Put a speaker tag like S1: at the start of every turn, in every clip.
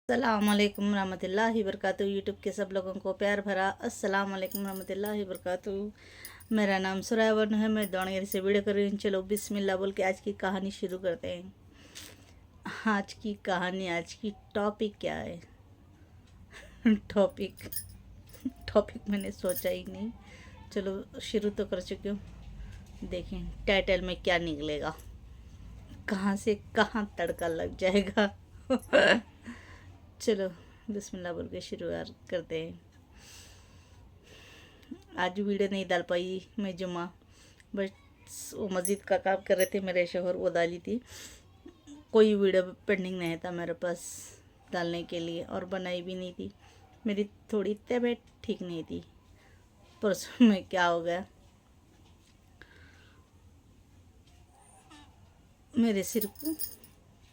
S1: अस्सलामुअलैकुम रहमतुल्लाहि वबरकातुहू। यूट्यूब के सब लोगों को प्यार भरा अस्सलामुअलैकुम रहमतुल्लाहि वबरकातुहू। मेरा नाम सुरायवन है। मैं दावणगेरे से वीडियो कर रही हूँ। चलो बिस्मिल्लाह बोल के आज की कहानी शुरू करते हैं। आज की कहानी, आज की टॉपिक क्या है? टॉपिक टॉपिक मैंने सोचा ही नहीं। चलो शुरू तो कर चुकी हूँ। देखें टाइटल में क्या निकलेगा, कहाँ से कहाँ तड़का लग जाएगा। चलो बिस्मिल्लाह बोल के शुरुआत करते हैं। आज वीडियो नहीं डाल पाई मैं, जुम्मा बस वो मस्जिद का काम कर रहे थे मेरे शोहर, वो डाली थी। कोई वीडियो पेंडिंग नहीं था मेरे पास डालने के लिए, और बनाई भी नहीं थी। मेरी थोड़ी तबीयत ठीक नहीं थी। परसों में क्या हो गया, मेरे सिर को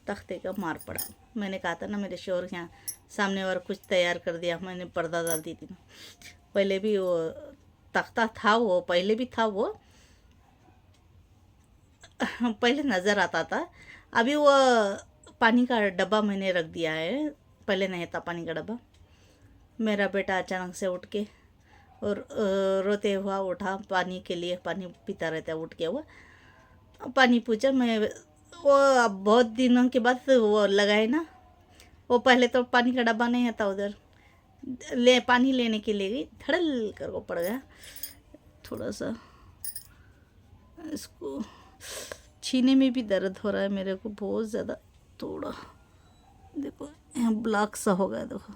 S1: तख्ते का मार पड़ा। मैंने कहा था ना, मेरे शोहर के यहाँ सामने वाला कुछ तैयार कर दिया। मैंने पर्दा डाल दी थी ना, पहले भी वो तख्ता था, वो पहले भी था, वो पहले नज़र आता था। अभी वो पानी का डब्बा मैंने रख दिया है, पहले नहीं था पानी का डब्बा। मेरा बेटा अचानक से उठ के और रोते हुआ उठा पानी के लिए, पानी पीता रहता है। उठ के वो पानी पूछा। मैं वो अब बहुत दिनों के बाद वो लगाए ना, वो पहले तो पानी का डब्बा नहीं था उधर, पानी लेने के लिए गई, धड़ल कर वो पड़ गया। थोड़ा सा इसको छीने में भी दर्द हो रहा है मेरे को बहुत ज़्यादा। थोड़ा देखो यहाँ ब्लॉक सा हो गया, देखो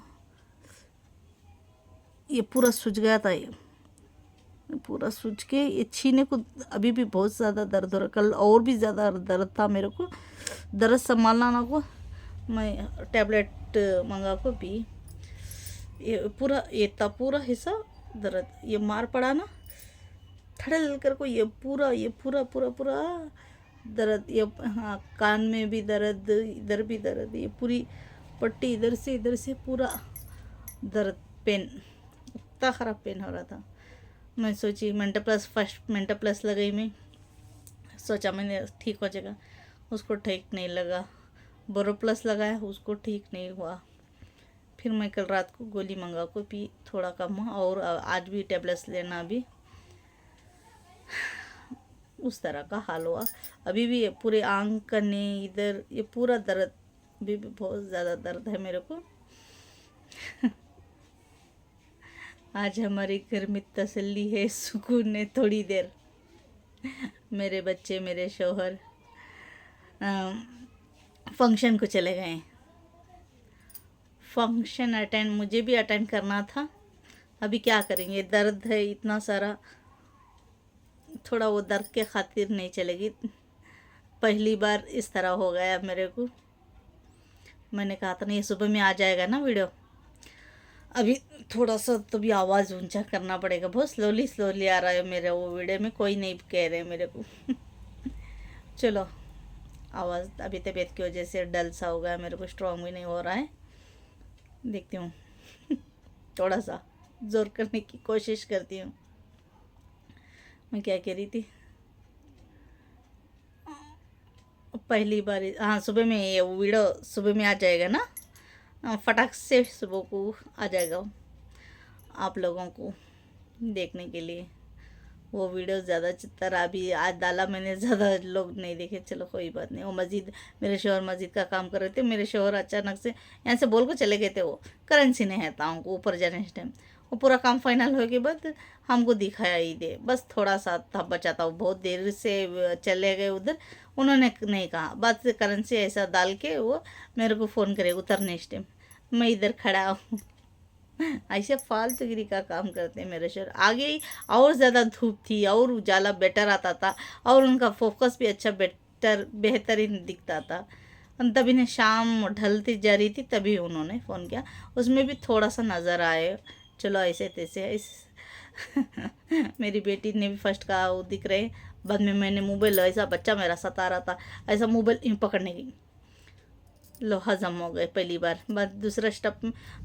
S1: ये पूरा सूज गया था, ये पूरा सूज के ये छीने को अभी भी बहुत ज़्यादा दर्द हो रहा। कल और भी ज़्यादा दर्द था मेरे को, दर्द संभालना ना को मैं टैबलेट मंगा को पी। ये पूरा, ये था पूरा हिस्सा दर्द, ये मार पड़ा ना धड़ल कर को, ये पूरा पूरा पूरा दर्द। ये हाँ, कान में भी दर्द, इधर भी दर्द, ये पूरी पट्टी इधर से पूरा दर्द, पेन, इतना ख़राब पेन हो रहा था। मैं सोची Mentho plus, first Mentho plus लगाई मैं, सोचा मैंने ठीक हो जाएगा, उसको ठीक नहीं लगा। बोरो प्लस लगाया, उसको ठीक नहीं हुआ। फिर मैं कल रात को गोली मंगा को पी, थोड़ा कम हुआ, और आज भी टेबलेट्स लेना, भी उस तरह का हाल हुआ। अभी भी ये पूरे आंख करने इधर ये पूरा दर्द, अभी भी बहुत ज़्यादा दर्द है मेरे को। आज हमारे घर में तसल्ली है, सुकून है थोड़ी देर। मेरे बच्चे, मेरे शौहर फंक्शन को चले गए। फंक्शन अटेंड, मुझे भी अटेंड करना था। अभी क्या करेंगे, दर्द है इतना सारा, थोड़ा वो दर्द के खातिर नहीं चलेगी। पहली बार इस तरह हो गया मेरे को। मैंने कहा था ना ये सुबह में आ जाएगा ना वीडियो। अभी थोड़ा सा तो भी आवाज़ ऊंचा करना पड़ेगा, बहुत स्लोली स्लोली आ रहा है मेरे वो वीडियो में, कोई नहीं कह रहे मेरे को। चलो आवाज़ अभी तबीयत की वजह से डल सा हो गया मेरे को, स्ट्रॉन्ग भी नहीं हो रहा है। देखती हूँ थोड़ा सा जोर करने की कोशिश करती हूँ। मैं क्या कह रही थी, पहली बार, हाँ सुबह में ये वीडियो सुबह में आ जाएगा ना, फटाक से सुबह को आ जाएगा आप लोगों को देखने के लिए। वो वीडियो ज़्यादा चित्तर अभी आज डाला मैंने, ज़्यादा लोग नहीं देखे। चलो कोई बात नहीं। वो मस्जिद, मेरे शोहर मस्जिद का काम कर रहे थे। मेरे शोहर अचानक से यहाँ से बोल को चले गए थे, वो करेंसी नहीं है था उनको ऊपर जाने इस टाइम। वो पूरा काम फाइनल होने के बाद हमको दिखाया ही दे, बस थोड़ा सा था बचा था। वो बहुत देर से चले गए उधर, उन्होंने नहीं कहा, बस करेंसी ऐसा डाल के वो मेरे को फ़ोन करे उतरने इस टाइम। मैं इधर खड़ा हूँ। ऐसे फालतूगिरी का काम करते हैं मेरे शोहर। आगे ही और ज़्यादा धूप थी और उजाला बेटर आता था, और उनका फोकस भी अच्छा बेहतरीन दिखता था। तभी ने शाम ढलती जा रही थी, तभी उन्होंने फ़ोन किया। उसमें भी थोड़ा सा नज़र आए, चलो ऐसे तैसे मेरी बेटी ने भी फर्स्ट कहा वो दिख रहे। बाद में मैंने मोबाइल, ऐसा बच्चा मेरा सता रहा था, ऐसा मोबाइल पकड़ने की, लो हज़म हो गए पहली बार। बस दूसरा स्टेप,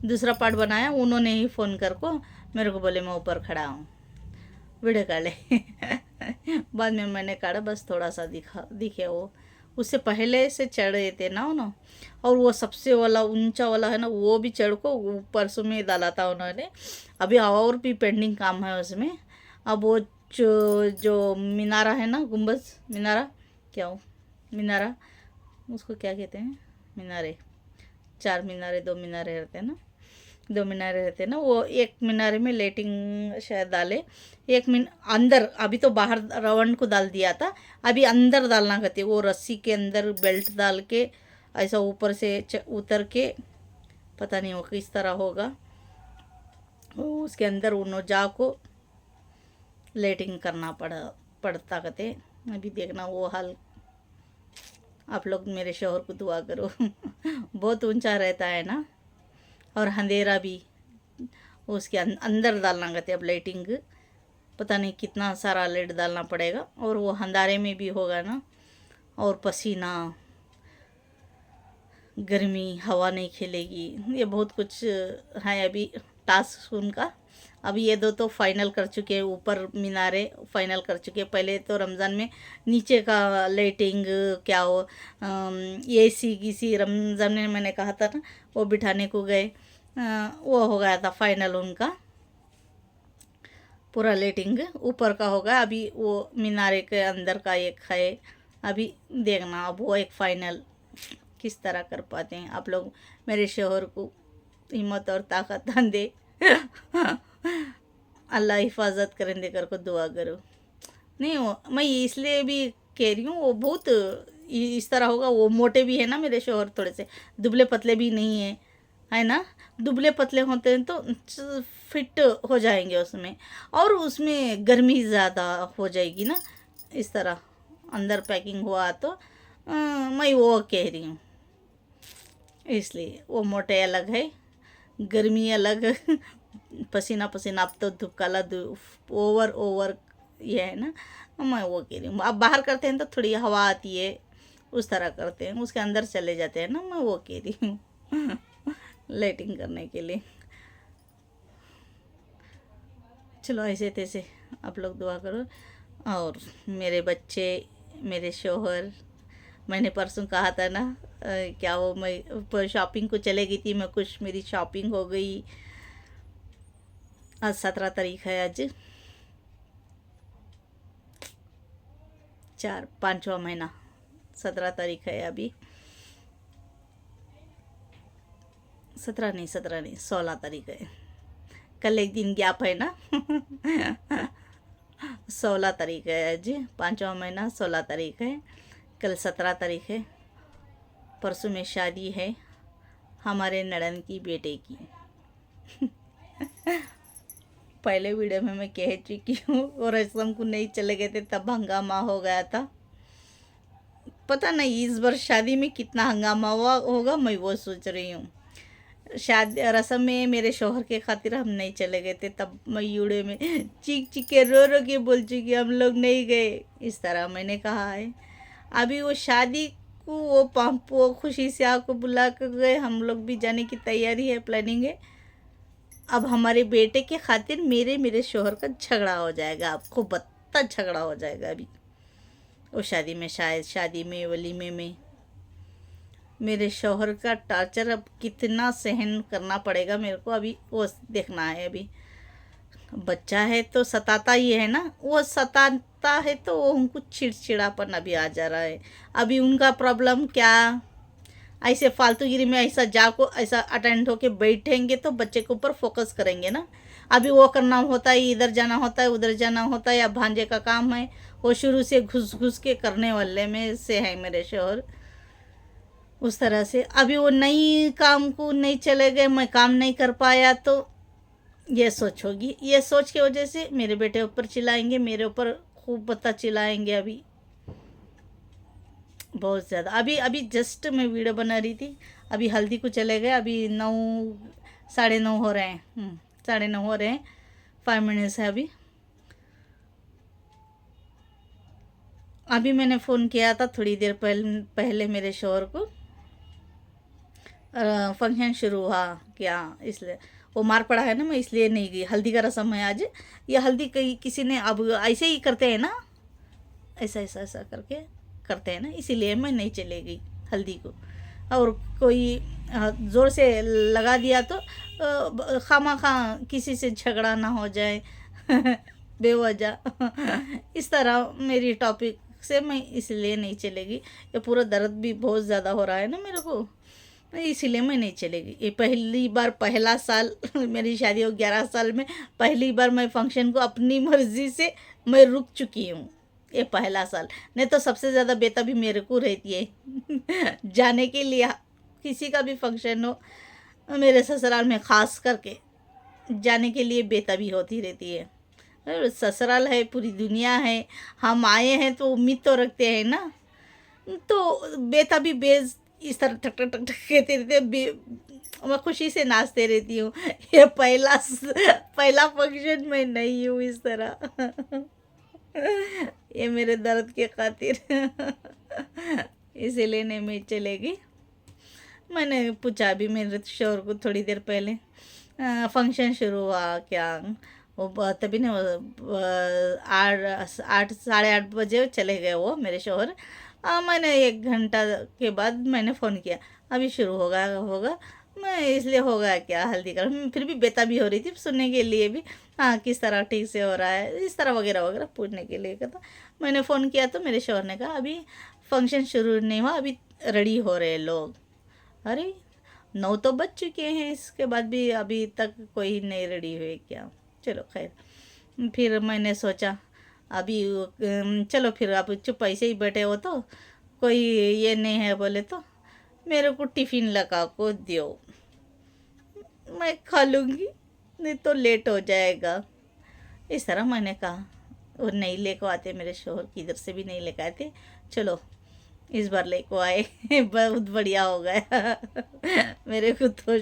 S1: दूसरा पार्ट बनाया, उन्होंने ही फ़ोन कर को मेरे को बोले मैं ऊपर खड़ा हूँ, वीडियो काढ़े। बाद में मैंने काढ़ा, बस थोड़ा सा दिखे वो उससे पहले से चढ़ रहे थे ना। और वो सबसे वाला ऊंचा वाला है ना, वो भी चढ़ को परसों में डाला था उन्होंने। अभी और भी पेंडिंग काम है उसमें। अब वो जो जो मीनारा है ना, गुम्बज मीनारा, क्या हो मीनारा, उसको क्या कहते हैं, मीनारे, 4 मीनारे 2 मीनारे रहते हैं ना, 2 मीनारे रहते हैं ना, वो एक मीनारे में लेटिंग शायद डाले। एक मिन अंदर, अभी तो बाहर रावण को डाल दिया था, अभी अंदर डालना कहते, वो रस्सी के अंदर बेल्ट डाल के ऐसा ऊपर से उतर के, पता नहीं वो किस तरह होगा, उसके अंदर उन्हों जा को लेटिंग करना पड़ता कहते। अभी देखना वो हाल। आप लोग मेरे शोहर को दुआ करो बहुत ऊंचा रहता है ना, और अंधेरा भी, उसके अंदर डालना कहते। अब लाइटिंग पता नहीं कितना सारा लाइट डालना पड़ेगा, और वो अंधारे में भी होगा ना, और पसीना, गर्मी, हवा नहीं खेलेगी, ये बहुत कुछ है अभी टास्क उनका। अभी ये दो तो फाइनल कर चुके हैं, ऊपर मीनारे फाइनल कर चुके हैं। पहले तो रमज़ान में नीचे का लाइटिंग क्या हो, एसी किसी रमज़ान में मैंने कहा था ना, वो बिठाने को गए, वो हो गया था फाइनल उनका, पूरा लाइटिंग ऊपर का होगा। अभी वो मीनारे के अंदर का एक है, अभी देखना अब वो एक फाइनल किस तरह कर पाते हैं। आप लोग मेरे शोहर को हिम्मत और ताकत दे अल्लाह हिफाजत करें, देकर को दुआ करो। नहीं वो मैं इसलिए भी कह रही हूँ, वो बहुत इस तरह होगा। वो मोटे भी है ना मेरे शोहर, थोड़े से दुबले पतले भी नहीं है ना। दुबले पतले होते हैं तो फिट हो जाएंगे उसमें, और उसमें गर्मी ज़्यादा हो जाएगी ना। इस तरह अंदर पैकिंग हुआ तो मैं वो कह रही हूँ, इसलिए वो मोटे अलग है, गर्मी अलग पसीना पसीना। अब तो धूप काला ओवर ये है ना, मैं वो कह रही हूँ। अब बाहर करते हैं तो थोड़ी हवा आती है, उस तरह करते हैं, उसके अंदर चले जाते हैं ना, मैं वो कह रही हूँ लाइटिंग करने के लिए। चलो ऐसे तैसे आप लोग दुआ करो। और मेरे बच्चे, मेरे शोहर, मैंने परसों कहा था ना, क्या वो मैं शॉपिंग को चले गई थी मैं, कुछ मेरी शॉपिंग हो गई। आज 17 तारीख है, आज 5वां महीना, 17 तारीख है अभी। 17 नहीं 16 तारीख है, कल एक दिन गैप है ना 16 तारीख है आज, 5वां महीना 16 तारीख है, कल 17 तारीख है। परसों में शादी है हमारे नड़न की बेटे की पहले वीडियो में मैं कह चुकी हूँ, और रसम को नहीं चले गए थे तब हंगामा हो गया था। पता नहीं इस बार शादी में कितना हंगामा हुआ होगा, मैं वो सोच रही हूँ। शादी रसम में मेरे शोहर के खातिर हम नहीं चले गए थे, तब मैं यूड़े में चीख चीख के रो के बोल चुकी हम लोग नहीं गए, इस तरह मैंने कहा है। अभी वो शादी को वो खुशी से आपको बुला कर गए, हम लोग भी जाने की तैयारी है, प्लानिंग है। अब हमारे बेटे के खातिर मेरे शोहर का झगड़ा हो जाएगा, आपको बत्ता झगड़ा हो जाएगा अभी वो शादी में, शायद शादी में वलीमे में। मेरे शोहर का टॉर्चर अब कितना सहन करना पड़ेगा मेरे को, अभी वो देखना है। अभी बच्चा है तो सताता ही है ना, वो सताता है तो वो उनको चिड़चिड़ापन अभी आ जा रहा है। अभी उनका प्रॉब्लम क्या, ऐसे फालतूगिरी में ऐसा जाको ऐसा अटेंड होके बैठेंगे तो बच्चे के ऊपर फोकस करेंगे ना। अभी वो करना होता है, इधर जाना होता है, उधर जाना होता है, या भांजे का काम है, वो शुरू से घुस घुस के करने वाले में से है मेरे शोहर, उस तरह से। अभी वो नई काम को नहीं चले गए, मैं काम नहीं कर पाया, तो ये सोच होगी, ये सोच की वजह से मेरे बेटे ऊपर चिल्लाएंगे, मेरे ऊपर खूब पता चिल्लाएंगे अभी बहुत ज़्यादा। अभी जस्ट मैं वीडियो बना रही थी, अभी हल्दी को चले गए, अभी 9 साढ़े 9 हो रहे हैं, 9:30 हो रहे हैं, 5 मिनट्स है अभी। अभी मैंने फ़ोन किया था थोड़ी देर पहले मेरे शोहर को, फंक्शन शुरू हुआ क्या, इसलिए वो मार पड़ा है ना, मैं इसलिए नहीं गई। हल्दी का रस्म है आज, ये हल्दी कहीं किसी ने अब ऐसे ही करते हैं ना, ऐसा ऐसा ऐसा करके करते हैं ना, इसीलिए मैं नहीं चलेगी हल्दी को। और कोई ज़ोर से लगा दिया तो खामा किसी से झगड़ा ना हो जाए बेवजह। इस तरह मेरी टॉपिक से मैं इसलिए नहीं चलेगी। ये पूरा दर्द भी बहुत ज़्यादा हो रहा है ना मेरे को, इसीलिए मैं नहीं चलेगी। ये पहली बार, पहला साल मेरी शादी हो 11 साल में पहली बार मैं फंक्शन को अपनी मर्ज़ी से मैं रुक चुकी हूँ। ये पहला साल, नहीं तो सबसे ज़्यादा बेताबी मेरे को रहती है जाने के लिए। किसी का भी फंक्शन हो मेरे ससुराल में ख़ास करके जाने के लिए बेताबी होती रहती है। और ससुराल है, पूरी दुनिया है, हम आए हैं तो उम्मीद तो रखते हैं ना। तो बेताबी बेज इस तरह ठक ठक ठक ठक कहते रहते मैं खुशी से नाचते रहती हूँ। ये पहला फंक्शन में नहीं हूँ इस तरह ये मेरे दर्द के खातिर इसीलिए नहीं मैं चलेगी। मैंने पूछा अभी मेरे शोर को थोड़ी देर पहले, फंक्शन शुरू हुआ क्या, वो तभी ना 8 साढ़े 8 बजे चले गए वो मेरे शोहर। मैंने 1 घंटा के बाद मैंने फ़ोन किया, अभी शुरू होगा। मैं इसलिए होगा क्या हल्दी का, फिर भी बेताबी हो रही थी सुनने के लिए भी, हाँ किस तरह ठीक से हो रहा है, इस तरह वगैरह वगैरह पूछने के लिए कहता। मैंने फ़ोन किया तो मेरे शोहर ने कहा अभी फंक्शन शुरू नहीं हुआ, अभी रेडी हो रहे लोग। अरे 9 तो बज चुके हैं, इसके बाद भी अभी तक कोई नहीं रेडी हुए क्या। चलो खैर, फिर मैंने सोचा अभी चलो फिर आप चुप ऐसे ही बैठे हो तो कोई ये नहीं है बोले तो मेरे को टिफ़िन लगा को दो, मैं खा लूँगी, नहीं तो लेट हो जाएगा। इस तरह मैंने कहा। वो नहीं लेकर आते मेरे शोहर, किधर से भी नहीं लेकर आए थे। चलो इस बार लेको आए बहुत बढ़िया हो गया मेरे को तो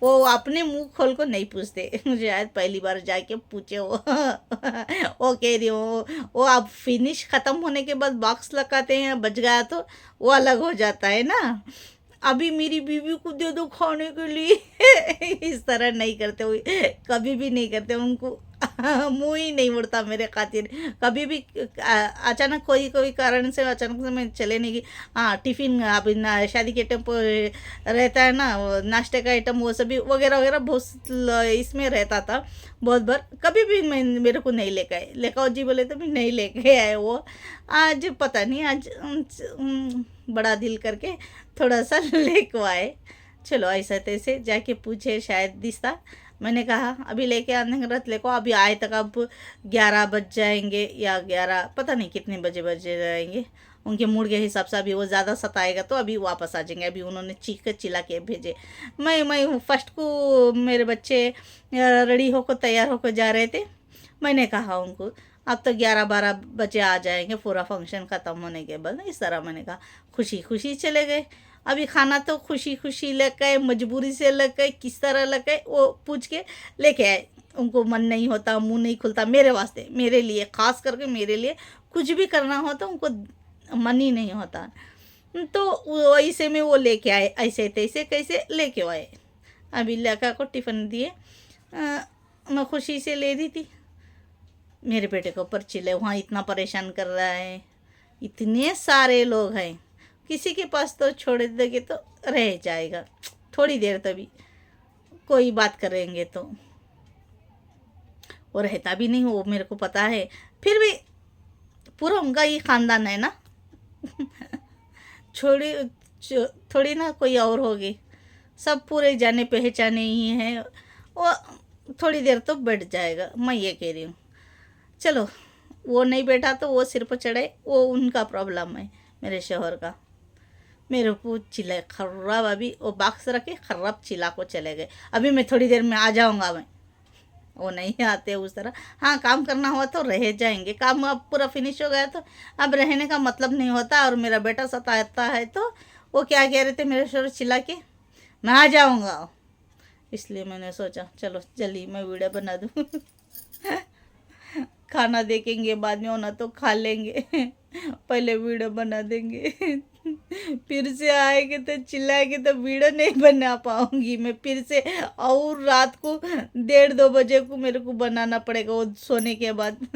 S1: वो अपने मुंह खोल को नहीं पूछते, मुझे शायद पहली बार जाके पूछे वो वो कह रही हूँ, वो आप फिनिश ख़त्म होने के बाद बॉक्स लगाते हैं, बच गया तो वो अलग हो जाता है ना। अभी मेरी बीवी को दे दो खाने के लिए इस तरह नहीं करते हुए, कभी भी नहीं करते उनको मुंह ही नहीं मुड़ता मेरे खातिर कभी भी। अचानक कोई कारण से अचानक से मैं चले नहीं गई। हाँ टिफ़िन अभी ना शादी के आइटम रहता है ना, वो नाश्ते का आइटम वो सभी वगैरह वगैरह बहुत इसमें रहता था बहुत बार, कभी भी मैं मेरे को नहीं लेकर आए। लेकर जी बोले तो भी नहीं लेके आए वो। आज पता नहीं आज बड़ा दिल करके थोड़ा सा लेको आए। चलो ऐसा तैसे जाके पूछे शायद दिसता। मैंने कहा अभी लेके आने का रत लेको, अभी आए तक अब 11 बज जाएंगे या 11 पता नहीं कितने बजे जाएंगे, उनके मूड के हिसाब से। अभी वो ज़्यादा सताएगा तो अभी वापस आ जाएंगे। अभी उन्होंने चीख चिल्ला के भेजे। मैं फर्स्ट को मेरे बच्चे रेडी होकर तैयार होकर जा रहे थे। मैंने कहा उनको अब तो 11-12 बजे आ जाएंगे पूरा फंक्शन ख़त्म होने के बाद। इस तरह मैंने कहा खुशी खुशी चले गए। अभी खाना तो खुशी खुशी लग गए, मजबूरी से लग गए, किस तरह लग गए वो पूछ के लेके आए। उनको मन नहीं होता, मुंह नहीं खुलता मेरे वास्ते, मेरे लिए ख़ास करके मेरे लिए कुछ भी करना हो तो उनको मन ही नहीं होता। तो ऐसे में वो लेके आए, ऐसे तैसे कैसे लेके आए। अभी लड़का को टिफ़िन दिए, मैं खुशी से ले रही थी। मेरे बेटे को ऊपर चिल्ले, वहाँ इतना परेशान कर रहा है, इतने सारे लोग हैं, किसी के पास तो छोड़ देंगे तो रह जाएगा थोड़ी देर, तभी कोई बात करेंगे तो। वो रहता भी नहीं, वो मेरे को पता है, फिर भी पूरा उनका ही ख़ानदान है ना थोड़ी ना कोई और होगी, सब पूरे जाने पहचाने ही हैं। वो थोड़ी देर तो बैठ जाएगा, मैं ये कह रही हूँ। चलो वो नहीं बैठा तो वो सिर पर चढ़े, वो उनका प्रॉब्लम है मेरे शोहर का। मेरे को चिल्लाए खर्राब, अभी वो बॉक्स रखे खर्राब चिल्ला को चले गए। अभी मैं थोड़ी देर में आ जाऊंगा। मैं वो नहीं आते उस तरह। हाँ काम करना हुआ तो रह जाएंगे, काम अब पूरा फिनिश हो गया तो अब रहने का मतलब नहीं होता। और मेरा बेटा सताता है तो वो क्या कह रहे थे मेरे शोहर चिल्ला के, मैं आ जाऊँगा। इसलिए मैंने सोचा चलो जल्दी मैं वीडियो बना दूँ खाना देखेंगे बाद में, होना तो खा लेंगे पहले वीडियो बना देंगे फिर से आएंगे तो चिल्लाएंगे तो वीडियो नहीं बना पाऊंगी मैं फिर से। और रात को 1:30-2 बजे को मेरे को बनाना पड़ेगा वो सोने के बाद।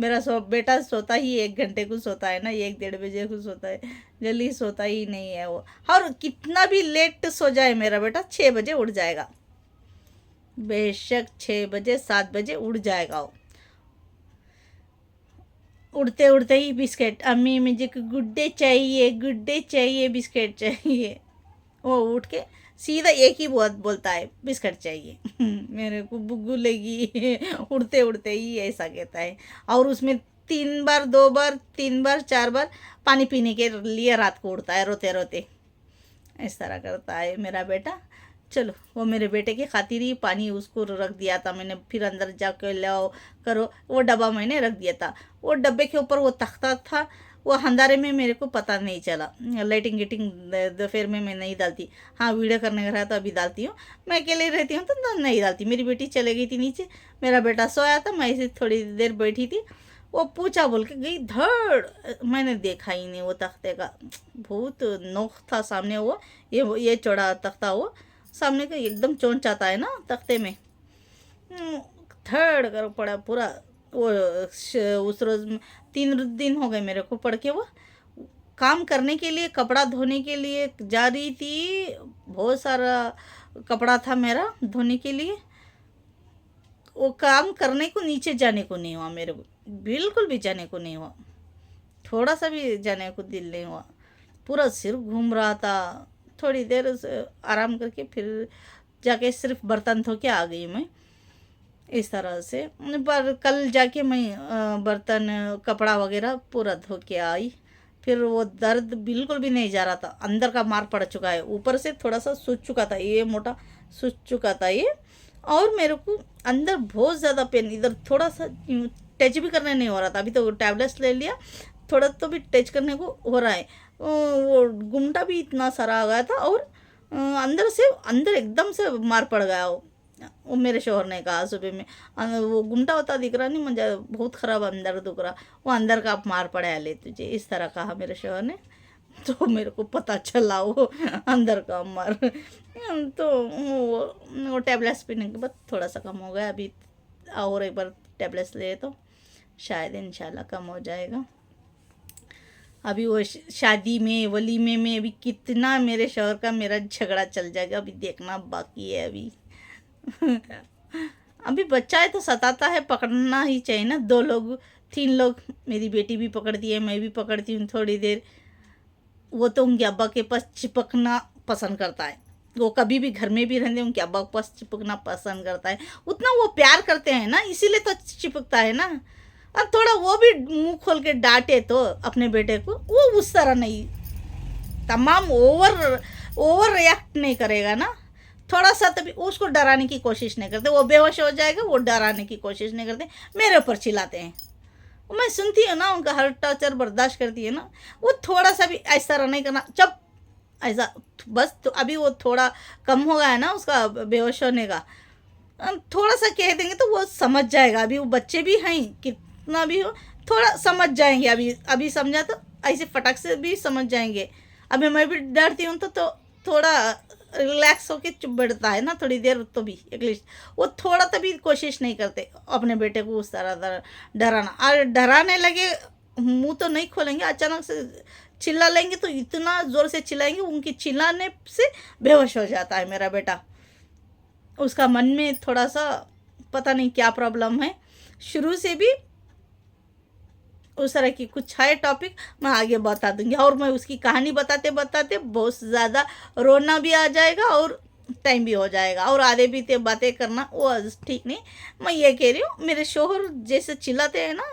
S1: मेरा बेटा सोता ही 1 घंटे को सोता है ना, 1-1:30 बजे को सोता है, जल्दी सोता ही नहीं है वो। और कितना भी लेट सो जाए मेरा बेटा 6 बजे उठ जाएगा, बेशक 6 बजे 7 बजे उठ जाएगा वो। उड़ते उड़ते ही बिस्किट, अम्मी मुझे को गुड डे चाहिए, गुड डे चाहिए, बिस्किट चाहिए। वो उठ के सीधा एक ही बात बोलता है, बिस्किट चाहिए। मेरे को बुग्गू लगी। उड़ते उड़ते ही ऐसा कहता है। और उसमें 3 बार 2 बार 3 बार 4 बार पानी पीने के लिए रात को उड़ता है रोते रोते। इस तरह करता है मेरा बेटा। चलो वो मेरे बेटे की खातिर ही पानी उसको रख दिया था मैंने, फिर अंदर जाकर लाओ करो, वो डब्बा मैंने रख दिया था। वो डब्बे के ऊपर वो तख्ता था, वो अंधारे में मेरे को पता नहीं चला। लाइटिंग गिटिंग दोपहर में मैं नहीं डालती। हाँ वीडियो करने का रहा तो अभी डालती हूँ, मैं अकेले रहती हूँ तो नहीं डालती। मेरी बेटी चले गई थी नीचे, मेरा बेटा सोया था, मैं ऐसे थोड़ी देर बैठी थी, वो पूछा बोल के गई धड़। मैंने देखा ही नहीं वो तख्ते का, बहुत नोख था सामने वो, ये चौड़ा तख्ता वो सामने का एकदम चोंच आता है ना तख्ते में। धड़ कर पड़ा पूरा वो। उस रोज 3 दिन हो गए मेरे को पढ़ के। वो काम करने के लिए, कपड़ा धोने के लिए जा रही थी, बहुत सारा कपड़ा था मेरा धोने के लिए। वो काम करने को नीचे जाने को नहीं हुआ मेरे को, बिल्कुल भी जाने को नहीं हुआ, थोड़ा सा भी जाने को दिल नहीं हुआ। पूरा सिर घूम रहा था। थोड़ी देर आराम करके फिर जाके सिर्फ बर्तन धो के आ गई मैं, इस तरह से। पर कल जाके मैं बर्तन कपड़ा वगैरह पूरा धो के आई। फिर वो दर्द बिल्कुल भी नहीं जा रहा था, अंदर का मार पड़ चुका है, ऊपर से थोड़ा सा सूज चुका था, ये मोटा सूज चुका था ये। और मेरे को अंदर बहुत ज़्यादा पेन, इधर थोड़ा सा टच भी करने नहीं हो रहा था। अभी तो टैबलेट्स ले लिया, थोड़ा तो भी टच करने को हो रहा है। वो गुमटा भी इतना सारा आ गया था, और अंदर से अंदर एकदम से मार पड़ गया वो मेरे शोहर ने कहा सुबह में। वो गुमटा होता दिख रहा नहीं मुझे, बहुत ख़राब अंदर दुख रहा, वो अंदर का आप मार पड़ा ले तुझे, इस तरह कहा मेरे शोहर ने। तो मेरे को पता चला वो अंदर का मार। तो वो टैबलेट्स पीने के बाद थोड़ा सा कम हो गया। अभी और एक बार टैबलेट्स ले तो शायद इंशाल्लाह कम हो जाएगा। अभी वो शादी में वलीमे में अभी कितना मेरे शौहर का मेरा झगड़ा चल जाएगा, अभी देखना बाकी है अभी। अभी बच्चा है तो सताता है, पकड़ना ही चाहिए ना। 2 लोग 3 लोग, मेरी बेटी भी पकड़ती है, मैं भी पकड़ती हूँ थोड़ी देर। वो तो उनके अब्बा के पास चिपकना पसंद करता है, वो कभी भी घर में भी रहते उनके अब्बा के पास चिपकना पसंद करता है। उतना वो प्यार करते हैं ना, इसीलिए तो चिपकता है ना। और थोड़ा वो भी मुंह खोल के डांटे तो अपने बेटे को, वो उस तरह नहीं, तमाम ओवर रिएक्ट नहीं करेगा ना। थोड़ा सा तभी उसको डराने की कोशिश नहीं करते, वो बेहोश हो जाएगा, वो डराने की कोशिश नहीं करते, मेरे ऊपर चिल्लाते हैं। मैं सुनती हूँ ना, उनका हर टॉर्चर बर्दाश्त करती है ना। वो थोड़ा सा भी ऐसा नहीं करना, चुप ऐसा बस। तो अभी वो थोड़ा कम हो गया है ना उसका बेहोश होने का, थोड़ा सा कह देंगे तो वो समझ जाएगा। अभी वो बच्चे भी हैं, कितना भी हो थोड़ा समझ जाएंगे। अभी अभी समझा तो ऐसे फटक से भी समझ जाएंगे। अभी मैं भी डरती हूँ तो थोड़ा रिलैक्स होके चुप बैठता है ना थोड़ी देर, तो भी एटलीस्ट वो थोड़ा तो भी कोशिश नहीं करते अपने बेटे को उस तरह डराना। और डराने लगे मुंह तो नहीं खोलेंगे, अचानक से चिल्ला लेंगे तो इतना ज़ोर से चिल्लाएंगे, उनकी चिल्लाने से बेहोश हो जाता है मेरा बेटा। उसका मन में थोड़ा सा पता नहीं क्या प्रॉब्लम है, शुरू से भी उस तरह की कुछ है टॉपिक, मैं आगे बता दूंगी। और मैं उसकी कहानी बताते बताते बहुत ज़्यादा रोना भी आ जाएगा और टाइम भी हो जाएगा, और आधे बीते बातें करना वो ठीक नहीं। मैं ये कह रही हूँ, मेरे शोहर जैसे चिल्लाते हैं ना,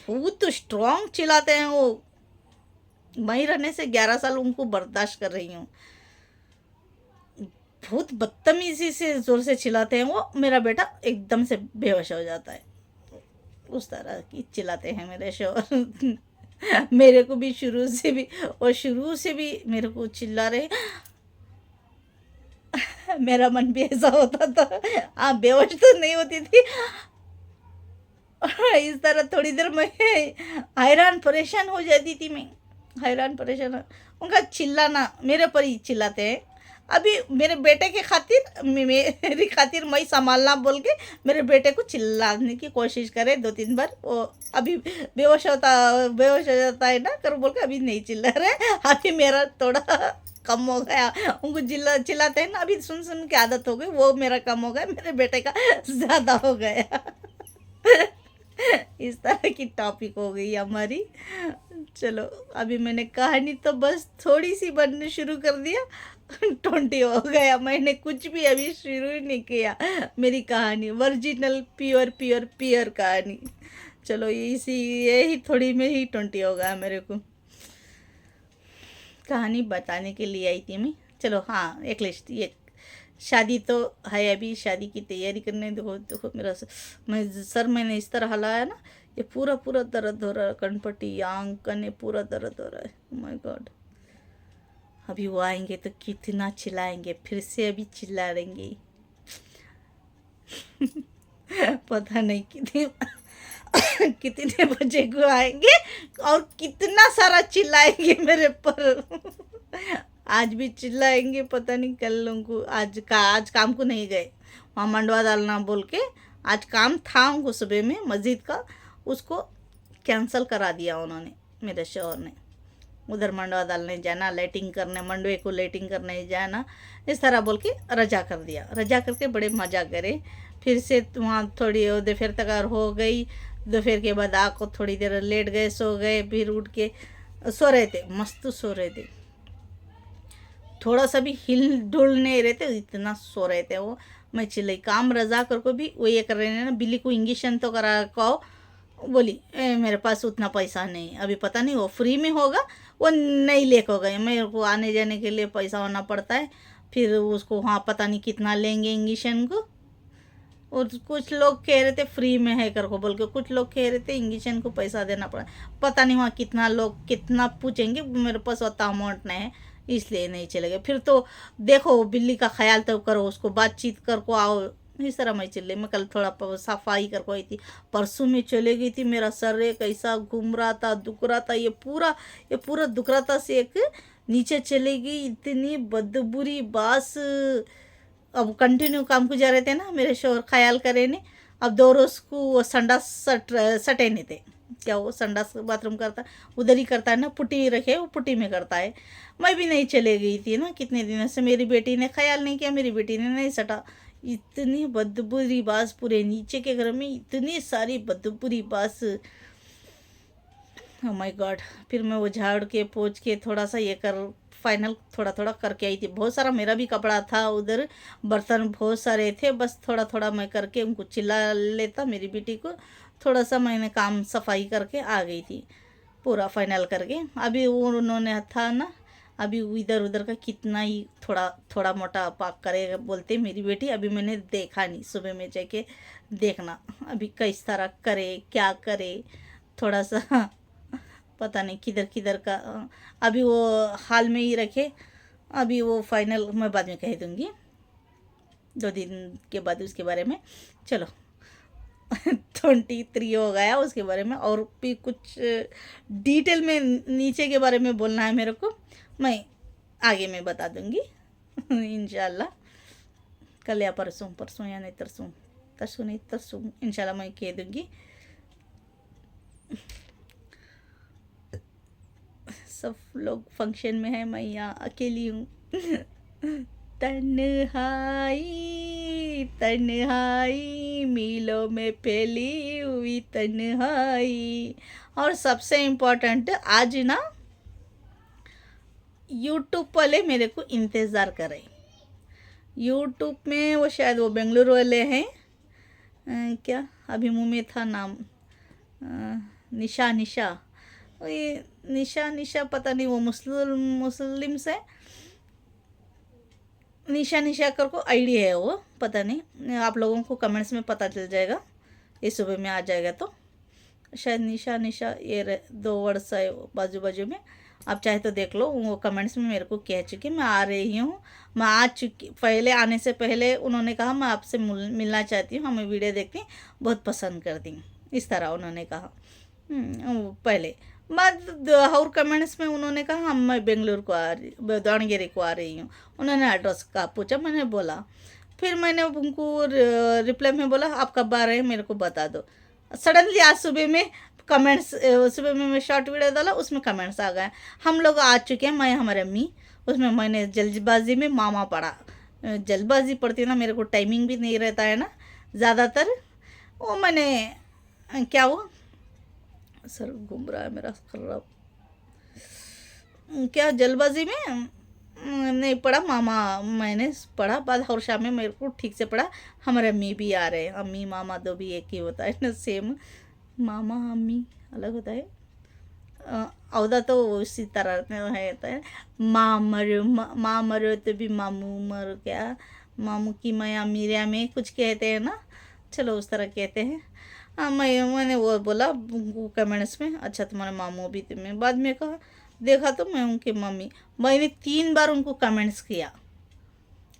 S1: बहुत स्ट्रॉन्ग चिल्लाते हैं वो। वहीं रहने से 11 साल उनको बर्दाश्त कर रही हूँ, बहुत बदतमीजी से ज़ोर से चिल्लाते हैं वो। मेरा बेटा एकदम से बेहोश हो जाता है, उस तरह की चिल्लाते हैं मेरे शोहर। मेरे को भी शुरू से भी मेरे को चिल्ला रहे। मेरा मन भी ऐसा होता था, हाँ बेहोश तो नहीं होती थी, इस तरह थोड़ी देर में हैरान परेशान हो जाती थी मैं। हैरान परेशान। उनका चिल्लाना मेरे पर ही चिल्लाते हैं। अभी मेरे बेटे के खातिर मेरी खातिर मैं संभालना बोल के मेरे बेटे को चिल्लाने की कोशिश करे 2-3 बार। वो अभी बेहोश हो जाता है ना कर बोल के अभी नहीं चिल्ला रहे। अभी मेरा थोड़ा कम हो गया। उनको चिल्लाते हैं ना, अभी सुन सुन के आदत हो गई, वो मेरा कम हो गया, मेरे बेटे का ज़्यादा हो गया। इस तरह की टॉपिक हो गई हमारी। चलो अभी मैंने कहानी तो बस थोड़ी सी बनने शुरू कर दिया, 20 हो गया। मैंने कुछ भी अभी शुरू ही नहीं किया। मेरी कहानी ओरिजिनल प्योर प्योर प्योर कहानी। चलो यही थोड़ी में ही 20 हो गया मेरे को। कहानी बताने के लिए आई थी मैं। चलो हाँ, एक लिस्ट ये शादी तो है, अभी शादी की तैयारी करने दो। देखो मेरा सर मैंने इस तरह हलाया ना, ये पूरा पूरा दर्द हो रहा है, कनपट्टी आंख कने पूरा दर्द हो रहा है। माय गॉड, अभी वो आएंगे तो कितना चिल्लाएंगे, फिर से अभी चिल्ला देंगे। पता नहीं कितने बजे को आएंगे और कितना सारा चिल्लाएंगे मेरे पर। आज भी चिल्लाएंगे, पता नहीं कल उनको आज काम को नहीं गए, वहाँ मंडवा डालना बोल के आज काम था उनको सुबह में मस्जिद का, उसको कैंसिल करा दिया उन्होंने, मेरे शोहर ने। उधर मंडवा डालने जाना, लाइटिंग करने, मंडवे को लाइटिंग करने जाना, इस तरह बोल के रजा कर दिया। रजा करके बड़े मजा करे। फिर से वहाँ थोड़ी दोपहर तक हो गई। दोपहर के बाद आको थोड़ी देर लेट गए, सो गए, फिर उठ के सो रहे थे, मस्त सो रहे थे, थोड़ा सा भी हिल डुल नहीं रहे थे, इतना सो रहे थे वो। मैं चिल्लाई, काम रजा कर को भी वो ये कर रहे हैं ना, बिल्ली को इंजेक्शन तो करा कहो। बोली मेरे पास उतना पैसा नहीं, अभी पता नहीं वो फ्री में होगा, वो नहीं लेकर गए, मेरे को आने जाने के लिए पैसा होना पड़ता है। फिर उसको वहाँ पता नहीं कितना लेंगे इंजेक्शन को। और कुछ लोग कह रहे थे फ्री में है कर को बोल के, कुछ लोग कह रहे थे इंजेक्शन को पैसा देना पड़ा। पता नहीं वहाँ कितना लोग कितना पूछेंगे, मेरे पास उतना अमाउंट नहीं है, इसलिए नहीं चले गए। फिर तो देखो बिल्ली का ख्याल तो करो, उसको बातचीत कर को आओ, इस तरह मैं चले। मैं कल थोड़ा सफाई कर को आई थी, परसों में चले गई थी। मेरा सर एक ऐसा घूम रहा था, दुख रहा था, ये पूरा दुख रहा था से एक नीचे चले गई, इतनी बदबुरी बास। अब कंटिन्यू काम को जा रहे थे ना मेरे शोहर, ख्याल करे ने। अब 2 रोज़ को वो संडास सटे नहीं थे, क्या वो संडास बाथरूम करता उधर ही करता है ना, पुट्टी रखे वो पुट्टी में करता है। मैं भी नहीं चले गई थी ना कितने दिनों से, मेरी बेटी ने ख्याल नहीं किया, मेरी बेटी ने नहीं सटा। इतनी बदबूरी बास, पूरे नीचे के घर में इतनी सारी बदबूरी बास। Oh my God. फिर मैं वो झाड़ के पोंछ के थोड़ा सा ये कर फाइनल थोड़ा थोड़ा करके आई थी। बहुत सारा मेरा भी कपड़ा था उधर, बर्तन बहुत सारे थे, बस थोड़ा थोड़ा मैं करके उनको चिल्ला लेता मेरी बेटी को। थोड़ा सा मैंने काम सफाई करके आ गई थी, पूरा फाइनल करके। अभी वो उन्होंने था ना, अभी इधर उधर का कितना ही थोड़ा थोड़ा मोटा पाक करे बोलते मेरी बेटी। अभी मैंने देखा नहीं, सुबह में जाके देखना अभी किस तरह करे, क्या करे, थोड़ा सा पता नहीं किधर किधर का। अभी वो हाल में ही रखे, अभी वो फाइनल मैं बाद में कह दूँगी 2 दिन के बाद उसके बारे में। चलो 23 हो गया उसके बारे में, और भी कुछ डिटेल में नीचे के बारे में बोलना है मेरे को, मैं आगे में बता दूँगी इंशाल्लाह। कल या परसों या नहीं तरसों इंशाल्लाह मैं कह दूँगी। सब लोग फंक्शन में है, मैं यहाँ अकेली हूँ। तन्हाई तन्हाई मीलों में फैली हुई तन्हाई। और सबसे इम्पोर्टेंट, आज ना यूट्यूब वाले मेरे को इंतज़ार करें। यूट्यूब में वो शायद वो बेंगलुरु वाले हैं, क्या अभी मुँह में था नाम, निशा ये निशा पता नहीं, वो मुस्लिम से निशा कर को आइडिया है वो, पता नहीं, आप लोगों को कमेंट्स में पता चल जाएगा, ये सुबह में आ जाएगा। तो शायद निशा ये 2 वर्ड्स है बाजू बाजू में, आप चाहे तो देख लो। वो कमेंट्स में मेरे को कह चुकी मैं आ रही हूँ, मैं आ चुकी। पहले आने से पहले उन्होंने कहा मैं आपसे मिलना चाहती हूँ, हमें वीडियो देखती बहुत पसंद करती, इस तरह उन्होंने कहा। पहले बाद और कमेंट्स में उन्होंने कहा हम मैं बेंगलुरु को आ रही, दावणगेरे को आ रही हूँ। उन्होंने एड्रेस का पूछा, मैंने बोला, फिर मैंने उनको रिप्लाई में बोला आप कब आ रहे हैं मेरे को बता दो। सडनली आज सुबह में कमेंट्स, सुबह में मैं शॉर्ट वीडियो डाला, उसमें कमेंट्स आ गए हम लोग आ चुके हैं, मैं हमारे अम्मी। उसमें मैंने जल्दबाजी में मामा पढ़ा, जल्दबाजी पड़ती है ना, मेरे को टाइमिंग भी नहीं रहता है ना ज़्यादातर। वो मैंने क्या हुआ, सर घूम रहा है मेरा खराब, क्या जल्दबाजी में नहीं पढ़ा, मामा मैंने पढ़ा बाद और शाम में मेरे को ठीक से पढ़ा। हमारे अम्मी भी आ रहे हैं, अम्मी मामा दो भी एक ही होता है ना, सेम। मामा अम्मी अलग होता है, औदा तो उसी तरह है होता है। माँ मरो तो भी मामू मरो, क्या मामू की माया मीरा में कुछ कहते हैं ना, चलो उस तरह कहते हैं। हाँ मैंने वो बोला कमेंट्स में, अच्छा तुम्हारे मामू भी तुम्हें, बाद में कहा देखा तो मैं उनकी मम्मी। मैंने 3 बार उनको कमेंट्स किया,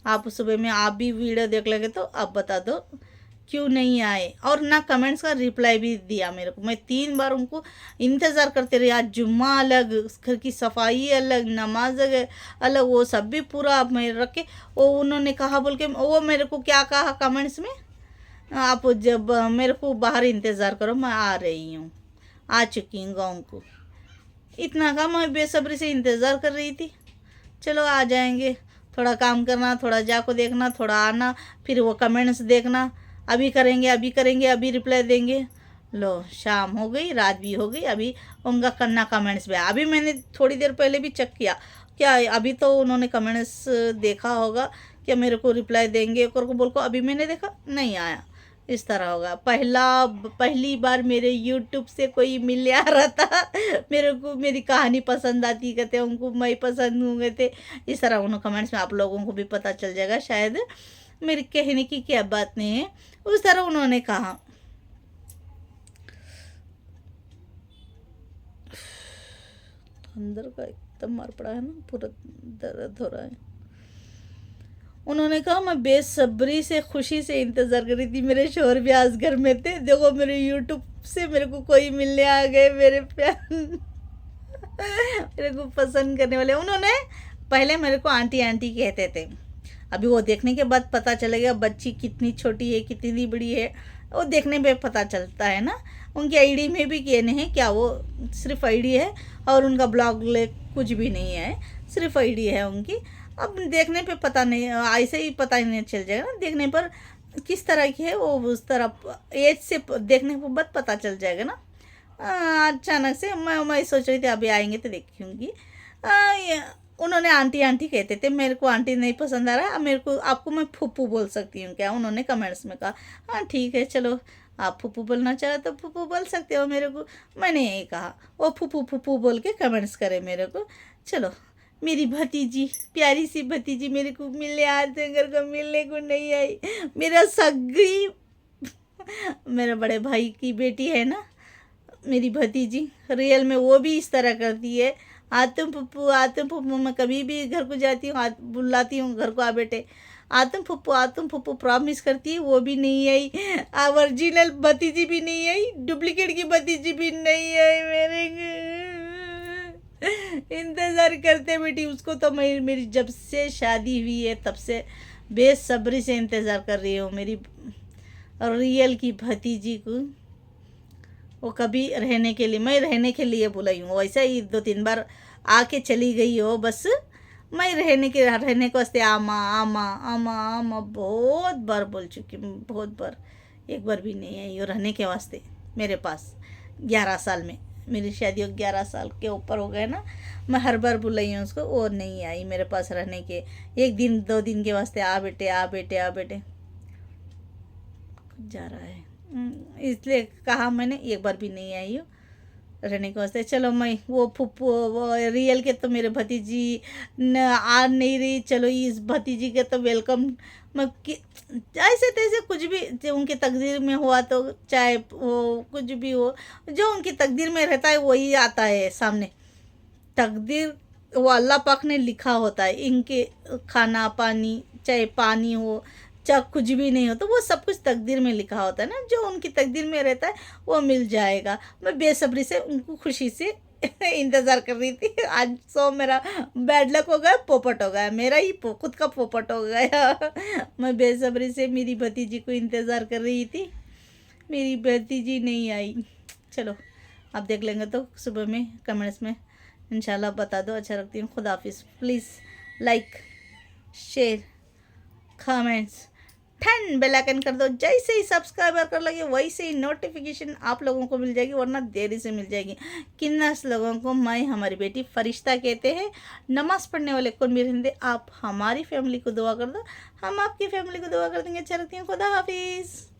S1: आप सुबह में आप भी वीडियो देख लगे तो आप बता दो क्यों नहीं आए, और ना कमेंट्स का रिप्लाई भी दिया मेरे को। मैं 3 बार उनको इंतज़ार करते रही। आज जुम्मा अलग, घर की सफाई अलग, नमाज अलग, वो सब भी पूरा मैं रख के, वो उन्होंने कहा बोल के, वो मेरे को क्या कहा कमेंट्स में, आप जब मेरे को बाहर इंतज़ार करो, मैं आ रही हूँ, आ चुकी हूँ गाँव को। इतना का मैं बेसब्री से इंतज़ार कर रही थी, चलो आ जाएंगे, थोड़ा काम करना, थोड़ा जाको देखना, थोड़ा आना, फिर वो कमेंट्स देखना, अभी करेंगे अभी करेंगे अभी रिप्लाई देंगे। लो शाम हो गई, रात भी हो गई, अभी उनका करना कमेंट्स भी। अभी मैंने थोड़ी देर पहले भी चेक किया, क्या अभी तो उन्होंने कमेंट्स देखा होगा, क्या मेरे को रिप्लाई देंगे और को बोल को, अभी मैंने देखा नहीं आया। इस तरह होगा। पहली बार मेरे यूट्यूब से कोई मिलने आ रहा था, मेरे को मेरी कहानी पसंद आती कहते, उनको मैं पसंद हूँ कहते। इस तरह उन्होंने कमेंट्स में आप लोगों को भी पता चल जाएगा शायद मेरे कहने की क्या बात नहीं है, उस तरह उन्होंने कहा। अंदर का एकदम मार पड़ा है ना, पूरा दर्द हो रहा है। उन्होंने कहा मैं बेसब्री से खुशी से इंतज़ार कर रही थी, मेरे शोहर भी आज घर में थे, देखो मेरे यूट्यूब से मेरे को कोई मिलने आ गए, मेरे प्यार मेरे को पसंद करने वाले। उन्होंने पहले मेरे को आंटी आंटी कहते थे, अभी वो देखने के बाद पता चलेगा बच्ची कितनी छोटी है कितनी बड़ी है, वो देखने पे पता चलता है ना। उनकी आईडी में भी कहने हैं क्या, वो सिर्फ आईडी है और उनका ब्लॉग ले कुछ भी नहीं है, सिर्फ आईडी है उनकी। अब देखने पे पता नहीं, ऐसे ही पता ही नहीं चल जाएगा ना, देखने पर किस तरह की है वो, उस तरह एज से देखने के बाद पता चल जाएगा ना। अचानक से मैं सोच रही थी अभी आएंगे तो देखूँगी। उन्होंने आंटी आंटी कहते थे, मेरे को आंटी नहीं पसंद आ रहा, मेरे को आपको मैं फूफू बोल सकती हूँ क्या, उन्होंने कमेंट्स में कहा। हाँ ठीक है चलो, आप फूफू बोलना चाहे तो फूफू बोल सकते हो मेरे को, मैंने यही कहा। वो फूफू फूफू बोल के कमेंट्स करे मेरे को। चलो मेरी भतीजी, प्यारी सी भतीजी मेरे को मिलने आज घर को मिलने को नहीं आई, मेरा सगी मेरे बड़े भाई की बेटी है ना मेरी भतीजी, रियल में वो भी इस तरह करती है। आतम पप्पू मैं कभी भी घर को जाती हूँ बुलाती हूँ घर को, आ बेटे आतम पप्पू प्रॉमिस करती है, वो भी नहीं आई। ओरिजिनल भतीजी भी नहीं आई, डुप्लीकेट की भतीजी भी नहीं आई मेरे इंतज़ार करते बेटी उसको तो मैं, मेरी जब से शादी हुई है तब से बेसब्री से इंतज़ार कर रही हूँ मेरी रियल की भतीजी को। वो कभी रहने के लिए, मैं रहने के लिए बुलाई हूँ, वैसा ही 2-3 बार आके चली गई हो, बस मैं रहने को वास्ते आमा आमा आमा आमा बहुत बार बोल चुकी हूँ, बहुत बार। एक बार भी नहीं आई वो रहने के वास्ते मेरे पास। 11 साल में मेरी शादी हो 11 साल के ऊपर हो गए ना, मैं हर बार बुलाई हूँ उसको, वो नहीं आई मेरे पास रहने के 1 दिन 2 दिन के वास्ते, आ बेटे आ बेटे आ बेटे कुछ जा रहा है, इसलिए कहा मैंने, एक बार भी नहीं आई हो रहने के वास्ते। चलो मैं वो फुप्पू वो रियल के तो मेरे भतीजी न आ नहीं रही, चलो इस भतीजी के तो वेलकम, मैं ऐसे तैसे कुछ भी जो उनकी तकदीर में हुआ तो, चाहे वो कुछ भी हो, जो उनकी तकदीर में रहता है वही आता है सामने। तकदीर वो अल्लाह पाक ने लिखा होता है, इनके खाना पानी, चाहे पानी हो चाहे कुछ भी नहीं हो, तो वो सब कुछ तकदीर में लिखा होता है ना, जो उनकी तकदीर में रहता है वो मिल जाएगा। मैं बेसब्री से उनको खुशी से इंतज़ार कर रही थी। आज सो मेरा बैड लक हो गया, पोपट हो गया, मेरा ही खुद का पोपट हो गया। मैं बेसब्री से मेरी भतीजी को इंतज़ार कर रही थी, मेरी भतीजी नहीं आई। चलो आप देख लेंगे तो सुबह में कमेंट्स में इंशाल्लाह बता दो। अच्छा रखती हूँ, खुदा हाफिज़। Please like share comments 10 bell icon कर दो। जैसे ही सब्सक्राइबर कर लगे वैसे ही नोटिफिकेशन आप लोगों को मिल जाएगी, वरना देरी से मिल जाएगी। किन्नस लोगों को मैं हमारी बेटी फरिश्ता कहते हैं। नमाज़ पढ़ने वाले कौन भी रहते, आप हमारी फैमिली को दुआ कर दो, हम आपकी फैमिली को दुआ कर देंगे। अच्छा रखती हूँ, खुदा हाफिज़।